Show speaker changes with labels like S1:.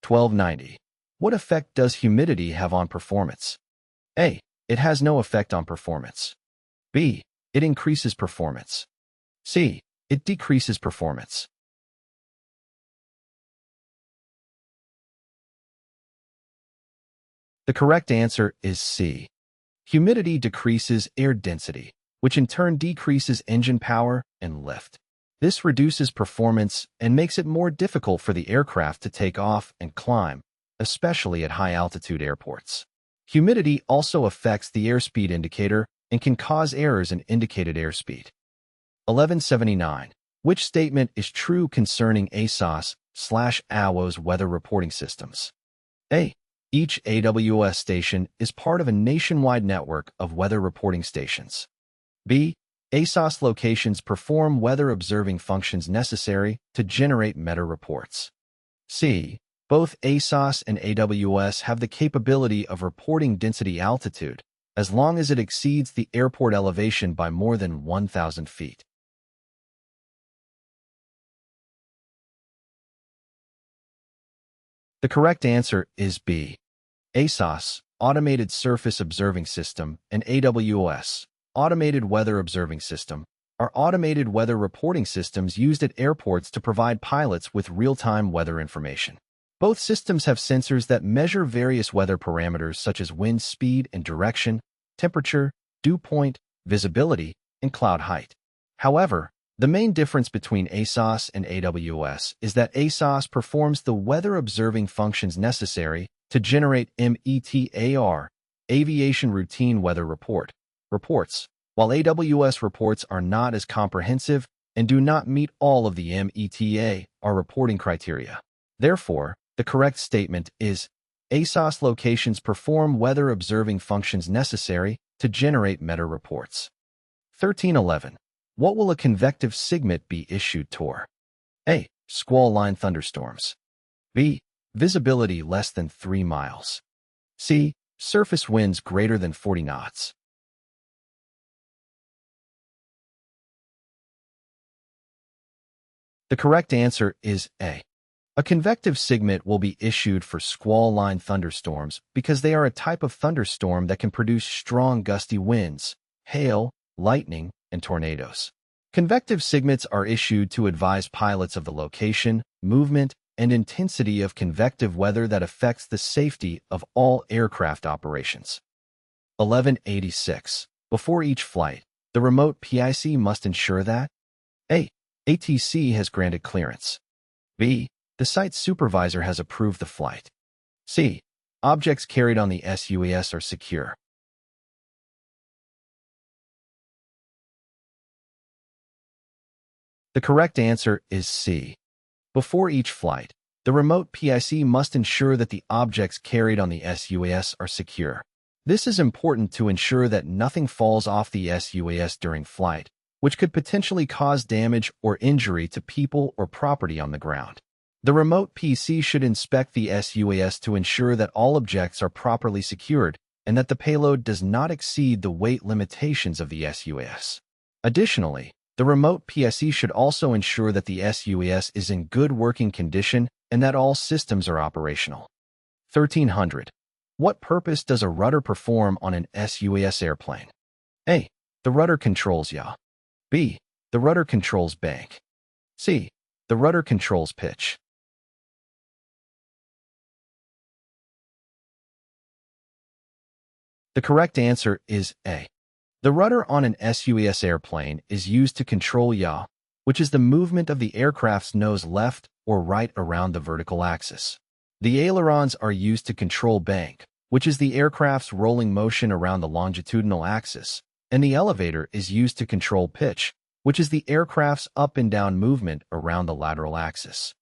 S1: Q1290. What effect does humidity have on performance? A. It has no effect on performance. B. It increases performance. C. It decreases performance. The correct answer is C. Humidity decreases air density, which in turn decreases engine power and lift. This reduces performance and makes it more difficult for the aircraft to take off and climb, especially at high-altitude airports. Humidity also affects the airspeed indicator and can cause errors in indicated airspeed. 1179. Which statement is true concerning ASOS/AWOS weather reporting systems? A. Each AWS station is part of a nationwide network of weather reporting stations. B. ASOS locations perform weather-observing functions necessary to generate METAR reports. C. Both ASOS and AWS have the capability of reporting density altitude as long as it exceeds the airport elevation by more than 1,000 feet. The correct answer is B. ASOS, Automated Surface Observing System, and AWS, Automated Weather Observing System, are automated weather reporting systems used at airports to provide pilots with real-time weather information. Both systems have sensors that measure various weather parameters such as wind speed and direction, temperature, dew point, visibility, and cloud height. However, the main difference between ASOS and AWS is that ASOS performs the weather-observing functions necessary to generate METAR, Aviation Routine Weather reports, while AWS reports are not as comprehensive and do not meet all of the METAR reporting criteria. Therefore, the correct statement is ASOS locations perform weather-observing functions necessary to generate METAR reports. 1311. What will a convective SIGMET be issued for? A. Squall line thunderstorms. B. Visibility less than 3 miles. C. Surface winds greater than 40 knots. The correct answer is A. A convective SIGMET will be issued for squall line thunderstorms because they are a type of thunderstorm that can produce strong gusty winds, hail, lightning, and tornadoes. Convective SIGMETs are issued to advise pilots of the location, movement, and intensity of convective weather that affects the safety of all aircraft operations. 1186. Before each flight, the remote PIC must ensure that A. ATC has granted clearance. B. The site supervisor has approved the flight. C. Objects carried on the sUAS are secure. The correct answer is C. Before each flight, the remote PIC must ensure that the objects carried on the sUAS are secure. This is important to ensure that nothing falls off the sUAS during flight, which could potentially cause damage or injury to people or property on the ground. The remote PC should inspect the sUAS to ensure that all objects are properly secured and that the payload does not exceed the weight limitations of the sUAS. Additionally, the remote PSE should also ensure that the sUAS is in good working condition and that all systems are operational. 1300. What purpose does a rudder perform on an sUAS airplane? A. The rudder controls yaw. B. The rudder controls bank. C. The rudder controls pitch. The correct answer is A. The rudder on an sUAS airplane is used to control yaw, which is the movement of the aircraft's nose left or right around the vertical axis. The ailerons are used to control bank, which is the aircraft's rolling motion around the longitudinal axis, and the elevator is used to control pitch, which is the aircraft's up and down movement around the lateral axis.